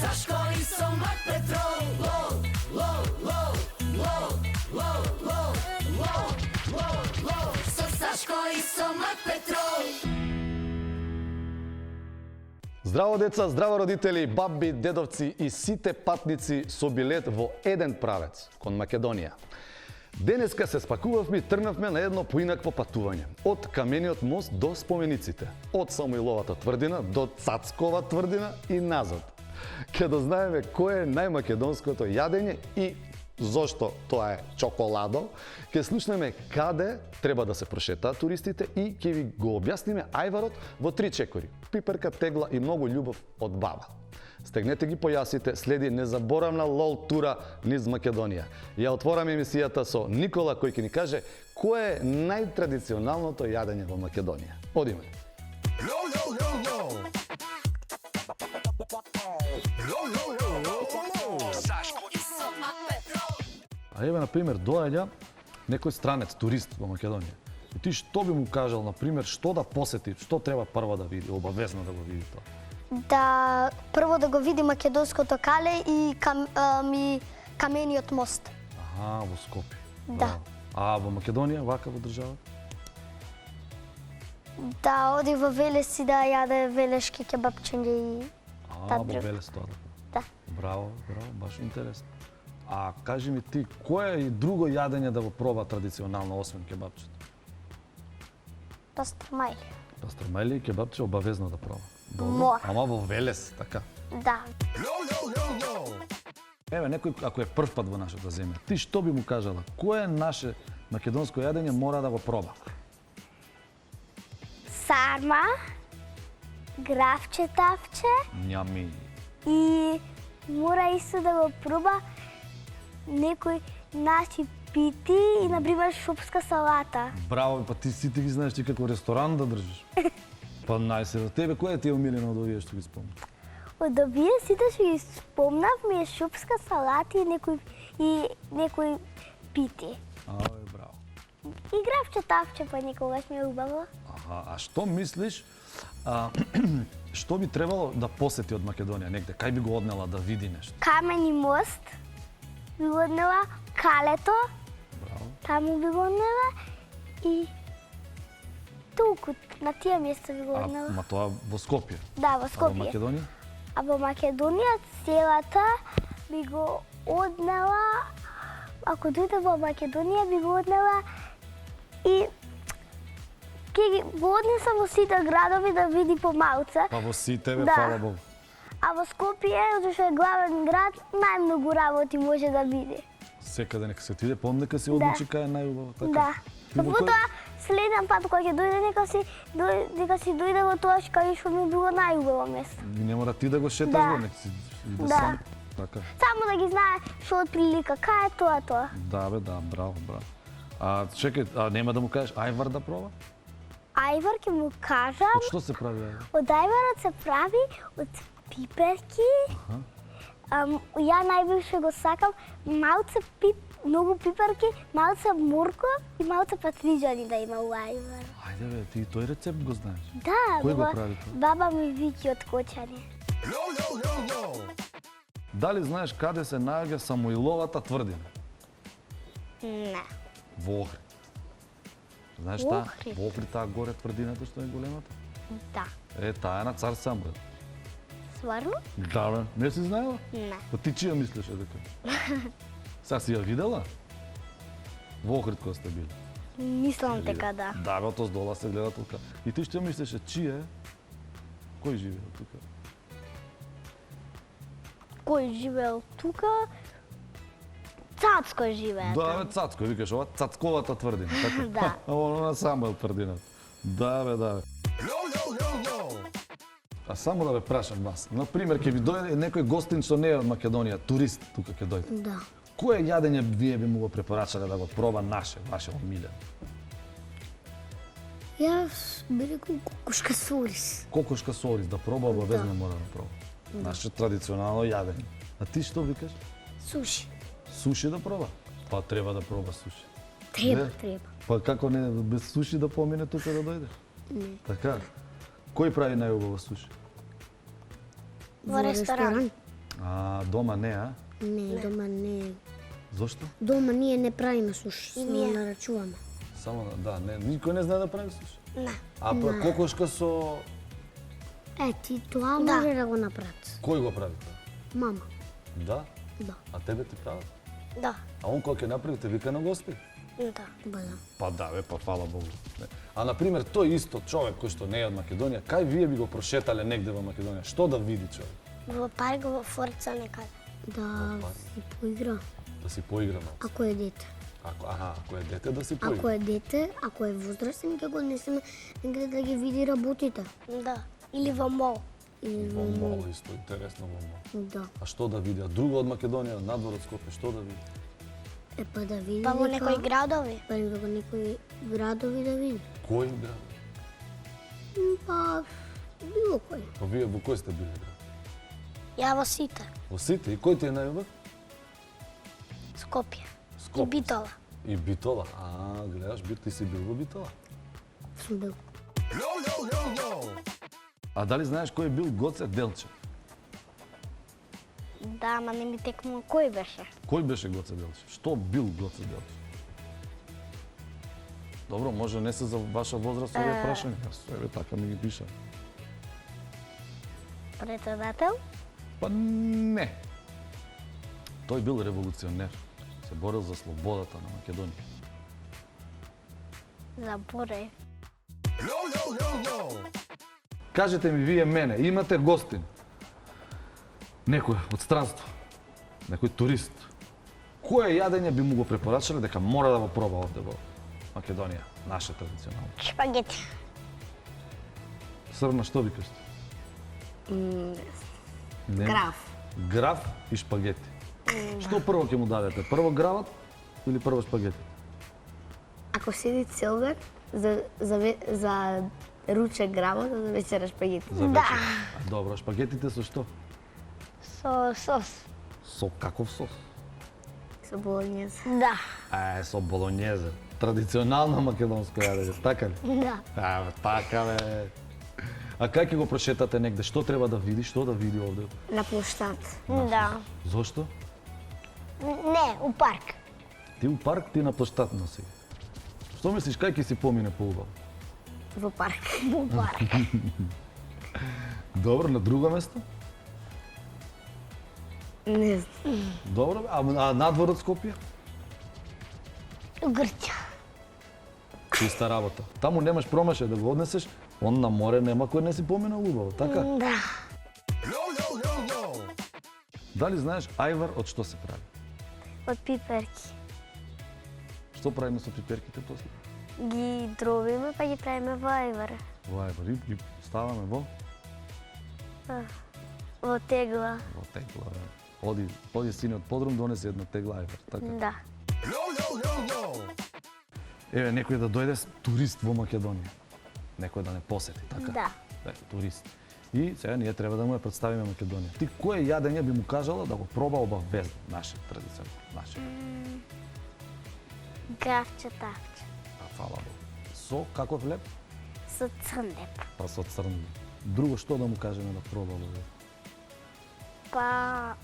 Сашко и Сомак Петрол. Лоу, лоу, лоу, лоу, лоу, лоу, лоу, лоу, лоу. Со Сашко и Сомак Петрол. Здраво деца, здраво родители, баби, дедовци и сите патници со билет во еден правец, кон Македонија. Денеска се спакувавме и тргнавме на едно поинакво патување. Од Камениот мост до спомениците, од Самуиловата тврдина до Цацкова тврдина и назад. Ке да знаеме кое е најмакедонското јадење и зошто тоа е чоколадо, ќе слушнеме каде треба да се прошетаат туристите и ќе ви го објасниме ајварот во 3 чекори. Пиперка, тегла и многу љубов од баба. Стегнете ги појасите, следи незаборавна лол тура низ Македонија. Ја отвораме емисијата со Никола кој ќе ни каже кое е најтрадиционалното јадење во Македонија. Одиме. А еве, например, доаѓа некој странец, турист во Македонија. И ти што би му кажал, например, што да посети, што треба прво да види, обавезно да го види тоа? Да прво да го види македонското кале и Камениот мост. Аха, во Скопје. Да. А во Македонија, вака во држава? Да оди во Велес и да јаде велешки кебапчиња и Во Велес тоа. Да. Браво, браво, баш интересно. А кажи ми ти, кое е друго јадење да го проба традиционално, освен кебапчето? Пастрамајли. Пастрамајли и кебапче обавезно да проба. Мора. Ама во Велес, така. Да. Еве, некој ако е прв пат во нашата земја, ти што би му кажала? Кое наше македонско јадење мора да го проба? Сарма, гравче тавче Њами. и мора исто да го проба некој наши пити и, например, шупска салата. Браво, па ти сите ги знаеш ти како ресторан да држиш. Па најсе, тебе кој ти е омилено од овие што ги спомнав? Од овие сите што ги спомнав ми е шупска салата и некој пити. Браво. И гравче тавче па никогаш ми е убаво. А што мислиш, што би требало да посети од Македонија негде? Кај би го однела да види нешто? Камени мост би го однела, калето, Браво. таму би го однела и туку, на тие места би го однела. Ма тоа во Скопје? Да, во А во Скопје. Македонија? А во Македонија целата би го однела, ако дојде во Македонија би го однела и ќе го однесам во сите градови да види помалце. Па во сите, бе, Да. фала Богу. А во Скопје, зашто е главен град, најмногу работи може да види. Секаде нека се отиде, помни дека се одлучи кај е најубаво, така? Да. И во Потоа, следен пат кога ќе дојде, нека си дојде во тоа кај што ми било најубаво место. Не мора ти да го шеташ, Да. бе, нека си иде Да. сам. Така. Само да ги знае што од прилика, кај е тоа. Да, бе, да, браво, браво. А чекај, нема да му кажеш ајвар да проба? Ајвар ќе му кажам, Од што се прави ајвар? од ајварот се прави од пиперки. Ја највише го сакам малце многу пиперки, малце морко и малце патриџани да има у ајвар. Ајде бе, ти тој рецепт го знаеш? Да, Кој го прави тоа? баба ми вики од Кочани. Дали знаеш каде се наоѓа Самуиловата тврдина? Не. Во Охрид. Знаеш Во таа? Охрид? Во Охрид таа горе тврдината што е големата? Да. Таа е на цар Самуил. Стварно? Да, бе, не си знаела? Не. Па ти чија мислеше дека? Сега си ја видела? Во Охрид кога сте били? Мислам дека да. Да, бе, од дола се гледа тука. И ти што мислеше, чија е? Кој живее тука? Кој живеел тука? Цацко живее. Да, бе, Цацко, викаш, ова Цацковата тврдина, така? Да. Оно на Самуил тврдина. Да, бе, да, бе. А само да ве прашам вас, например, ќе ви дојде некој гостин што не е од Македонија, турист тука ќе дојде. Да. Кое јадење вие би му го препорачале да го проба ваше омилено? Јас би рекол кокошка с ориз. Кокошка со ориз да проба, обавезно мора да проба. Наше традиционално јадење. А ти што викаш? Суши. Суши да проба? Па треба да проба суши. Треба, Не? треба. Па како не без суши да помине тука да дојде? Не. Така. Кој прави најубаво суши? Во ресторан. А, дома не, а? Не, дома не. Зошто? Дома ние не правиме суш, само нарачуваме. Само, да, не, никој не знае да прави суш. Не. А кокошка со... Ти тоа може да го направат. Кој го прави тоа? Мама. Да? Да. А тебе ти прават? Да. А он кога ќе направи, те вика на гости? Да. Ба да. Па да, бе, па фала Богу. Не. А, например, тој исто човек кој што не е од Македонија, кај вие би го прошетале негде во Македонија? Што да види човек? Во парк, во форца некаде. Да си поигра. Да си поигра малку. Ако е дете. Ако е дете, да си поигра. Ако е дете, ако е возрастен, ќе го однесеме негде да ги види работите. Да. Или во мол. Или Во мол, исто интересно во мол. Да. А што да види? А друго од Македонија, надвор од Скопје, што да види? Па да види Па во дека- некои градови. Па во некои градови да види. Кој град? Па било кој. Па вие во кој сте били град? Ја во сите. Во сите? И кој ти е најубав? Скопје. Скопје. И Битола. И Битола. А, гледаш, ти си бил во Битола. Сум бил. А дали знаеш кој е бил Гоце Делчев? Да, ама не ми текнува кој беше. Кој беше Гоце Делчев? Што бил Гоце Делчев? Добро, може не се за ваша возраст овие прашања. Јас еве така ми ги пишам. Председател? Па не. Тој бил револуционер. Се борил за слободата на Македонија. Заборев. Кажете ми вие мене, имате гостин. Некој од странство. Некој турист. Кое јадење би му го препорачале дека мора да го проба овде во Македонија, наше традиционално? Шпагети. Срна, што викаш? Не. Граф. Граф и шпагети. Што прво ќе му дадете? Прво грават или прво шпагети? Ако седи целвер, за ручек грамот, за вечера шпагети. За вечер. А, добро, шпагетите со што? Со сос. Со каков сос? Со болонјез. Да. Со болонјезе. Традиционално македонско јадење, така ли? Да. Така бе. А кај ќе го прошетате негде? Што треба да види? Што да види овде? На площад. Да. Зошто? Не, у парк. Ти у парк, ти на площад носи. Што мислиш, кај ќе си помине поубаво? Во парк. У парк. Добро, на друго место? Не знам. Добро, бе. А надвор од Скопје? У Грцја. Чиста работа. Таму немаш промашај да го однесеш, он на море нема кој не си поминал убаво, така? Да. Дали знаеш ајвар од што се прави? Од пиперки. Што правиме со пиперките после? Ги дробиме па ги правиме во ајвар. Во ајвар и ги ставаме во Во тегла. тегла. Бе. Оди сине од подрум, донесе една тегла ајвар, така? Да. Еве, некој да дојде турист во Македонија. Некој да не посети, така? Да. Турист. И сега ние треба да му ја представиме Македонија. Ти кое јадење би му кажала да го проба обавезно, наше традиционално, наше? Гравче тавче. А фала Богу. Со каков леп? Со црн леп. Па со црн. Друго што да му кажеме да проба овде? Па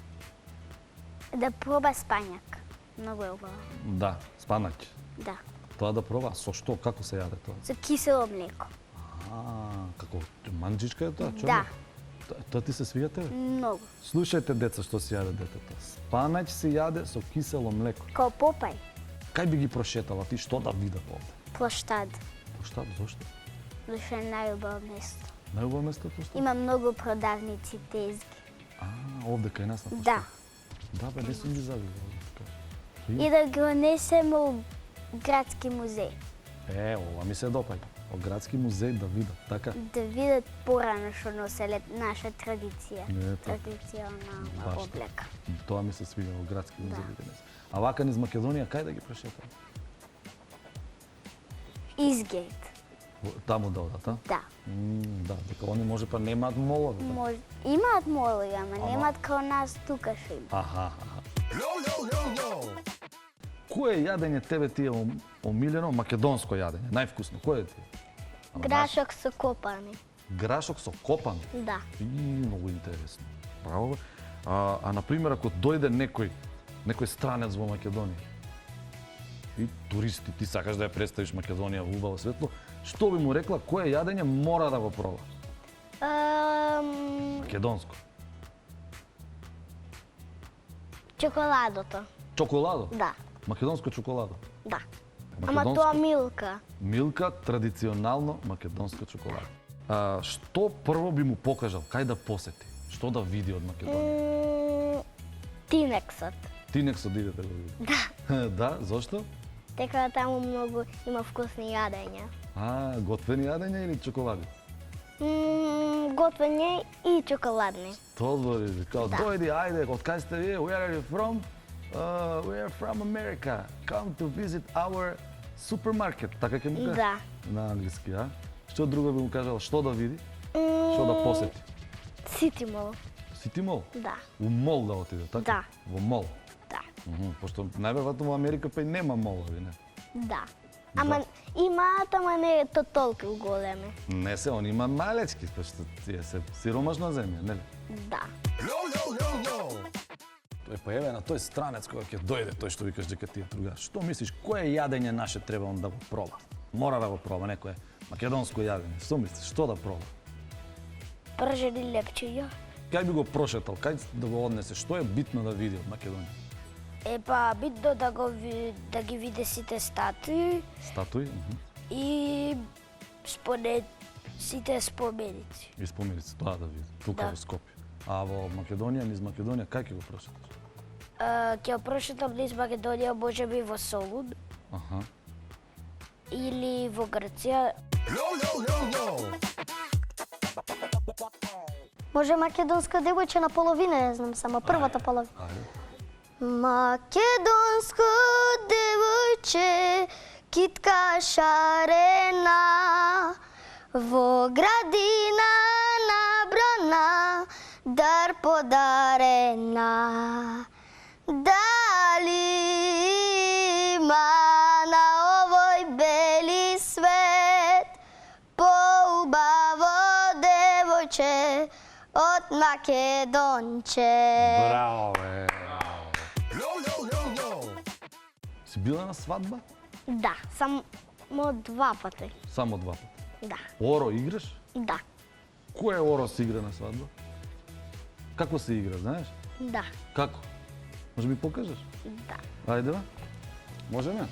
да проба спањак. Многу е убаво. Да, спанаќ. Да. Тоа да проба. Со што? Како се јаде тоа? Со кисело млеко. Како манџичка е тоа? Да. Тоа ти се свија тебе? Многу. Слушајте, деца, што си јаде детето. Спанаќ се јаде со кисело млеко. Као Попај. Кај би ги прошетала ти, што да видат овде? Площад. Площад, зошто? Зашто е најубаво место. Најубаво место площад? Има многу продавници, тезги. Овде кај нас на площад? Да. Да, бе, не сум ги загледал, да ти кажам. И да го несеме у градски музеј. Ова ми се допаѓа. Од градски музеј да видат, така? Да видат порано што носеле наша традиција. Не, така. Традиционална Баш така. облека. Тоа ми се свиѓа во градски музеј денес. А вака низ Македонија кај да ги прошетаме? Изгейт. Таму да одат, а? Да. Да, дека они може па немаат молови. Да? Може, имаат молови, ама немаат као нас тука што има. Аха. Кое јадење тебе ти е омилено, македонско јадење, највкусно? Кое ти е? Грашок со копани. Грашок со копан. Да. Многу интересно. Браво. А на пример ако дојде некој странец во Македонија и туристи, ти сакаш да ја представиш Македонија во убаво светло, што би му рекла кое јадење мора да го проба? Македонско. Чоколадото. Чоколадо? Да. Македонско чоколадо. Да. Ама тоа милка. Милка, традиционално македонска чоколада. Што прво би му покажал, кај да посети? Што да види од Македонија? Тинексот. Тинексот иде да го види. Да. Да, зошто? Дека таму многу има вкусни јадења. Готвени јадења или чоколади? Готвење и чоколадни. Тоа збори, као дојди, ајде, од кај сте вие? Where are you from? We are from America. Come to visit our supermarket. Така ќе му кажа? Да. На англиски, а? Што друго би му кажала? Што да види? Што да посети? Сити мол. Сити мол? Да. У мол да отиде, така? Да. Во мол? Да. Пошто најверојатно во Америка па и нема молови, не? Да. Ама имаат, ама не е то толку големи. Не се, он има малечки, пошто тие се сиромашна земја, нели? Да. Тој појаве на тој странец кога ќе дојде, тој што викаш дека ти е другар. Што мислиш, кое јадење наше треба он да го проба? Мора да го проба некое македонско јадење. Што мислиш, што да проба? Пржени лепчиња. Кај би го прошетал, кај да го однесе, што е битно да види од Македонија? Па битно да ги види сите статуи Статуи? и сите споменици. И споменици, тоа да види, тука Да. во Скопје. А во Македонија, низ Македонија, кај ќе го прошеташ? Ќе прошетам низ Македонија, можеби во Солун Аха. или во Грција. Може македонско девојче на половина, ја знам само првата половина. Ајде. Македонско девојче, китка шарена, во градина набрана, дар подарена. Дали има на овој бели свет поубаво девојче од Македонче? Браво, бе! Си била на свадба? Да, само 2 пати. Само 2 пати. Да. Оро играш? Да. Кој оро се игра на свадба? Како се игра, знаеш? Да. Како? Може би покажеш? Да. Ајде, бе. Можеме?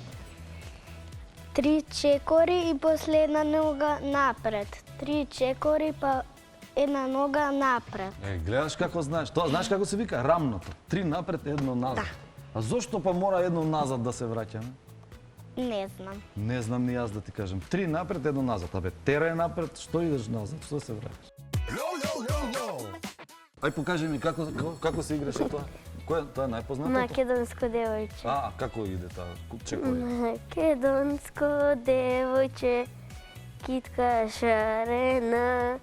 3 чекори и после една нога напред. 3 чекори па една нога напред. Гледаш како знаеш. Тоа знаеш како се вика? Рамното. 3 напред, 1 назад. Да. А зошто па мора 1 назад да се враќаме? Не знам. Не знам ни јас да ти кажам. 3 напред, 1 назад. Абе, тера е напред, што идеш назад? Што се враќаш? Ај покажи ми како се играше тоа. Кој тоа е најпознатото? Македонско девојче. Како иде таа чекори? Македонско девојче, китка шарена,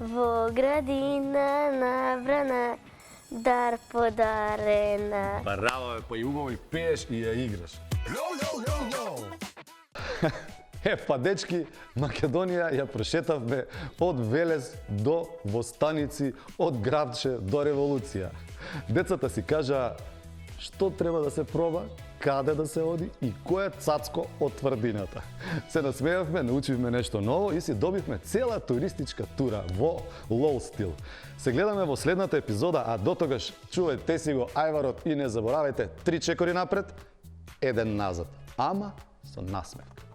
во градина набрана, дар подарена. Браво, бе, па и убаво и пееш и ја играш. Па дечки, Македонија ја прошетавме од Велес до Востаници, од Грабче до Револуција. Децата си кажаа што треба да се проба, каде да се оди и кој е цацко од тврдината. Се насмеавме, научивме нешто ново и си добивме цела туристичка тура во лоу стил. Се гледаме во следната епизода, а дотогаш чувајте си го ајварот и не заборавајте 3 чекори напред, 1 назад, ама со насмевка.